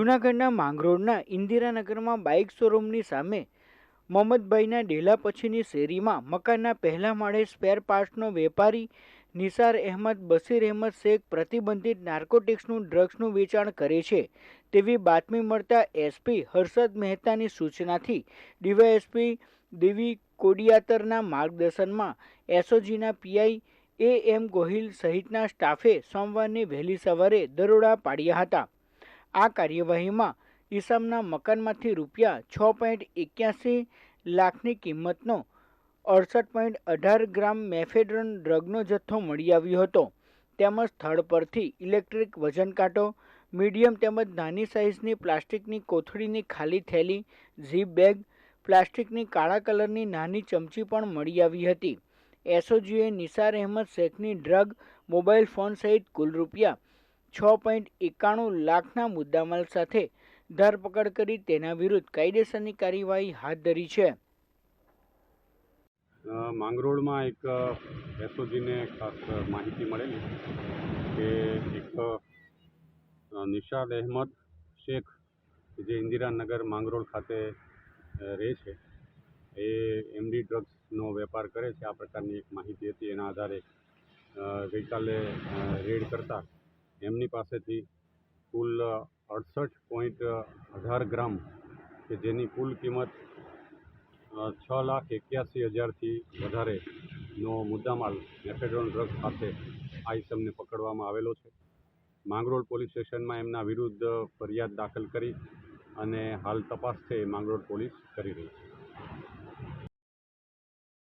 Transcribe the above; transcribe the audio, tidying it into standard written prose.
જૂનાગઢના માંગરોળના ઇન્દિરાનગરમાં બાઇક શોરૂમની સામે મોહમ્મદભાઈના ડેલા પછીની શેરીમાં મકાનના પહેલા માળે સ્પેર પાર્ટ્સનો વેપારી નિસાર અહેમદ બશીર અહેમદ શેખ પ્રતિબંધિત નાર્કોટિક્સનું ડ્રગ્સનું વેચાણ કરે છે તેવી બાતમી મળતા એસપી હર્ષદ મહેતાની સૂચનાથી ડીવાયએસપી દેવી કોડિયાતરના માર્ગદર્શનમાં એસઓજીના પીઆઈ એમ ગોહિલ સહિતના સ્ટાફે સોમવારની વહેલી સવારે દરોડા પાડ્યા હતા। આ કાર્યવાહીમાં ઈસમના મકાનમાંથી ₹6.81 લાખની કિંમતનો 68.18 ગ્રામ મેફેડ્રોન ડ્રગનો જથ્થો મળી આવ્યો હતો। તેમજ સ્થળ પરથી ઇલેક્ટ્રિક વજન કાંટો, મીડિયમ તેમજ નાની સાઇઝની પ્લાસ્ટિકની કોથળીની ખાલી થેલી, ઝીપ બેગ, પ્લાસ્ટિકની કાળા કલરની નાની ચમચી પણ મળી આવી હતી। એસઓજીએ નિસાર અહેમદ શેખની ડ્રગ, મોબાઈલ ફોન સહિત કુલ ₹6.91 લાખના મુદ્દામાલ સાથે ધરપકડ કરી તેના વિરુદ્ધ કાયદેસરની કાર્યવાહી હાથ ધરી છે। માંગરોળમાં એક એસઓજીને ખાસ માહિતી મળેલી કે એક નિશાદ અહેમદ શેખ જે ઇન્દિરાનગર માંગરોળ ખાતે રહે છે એ એમડી ડ્રગ્સનો વેપાર કરે છે। આ પ્રકારની એક માહિતી હતી। એના આધારે ગઈકાલે રેડ કરતા એમની પાસેથી કુલ 68.18 ગ્રામ કે જેની કુલ કિંમત 6,81,000થી વધારેનો મુદ્દામાલ મેફેડ્રોન ડ્રગ્સ સાથે આ ઈસમને પકડવામાં આવેલો છે। માંગરોળ પોલીસ સ્ટેશનમાં એમના વિરુદ્ધ ફરિયાદ દાખલ કરી અને હાલ તપાસ છે એ માંગરોળ પોલીસ કરી રહી છે।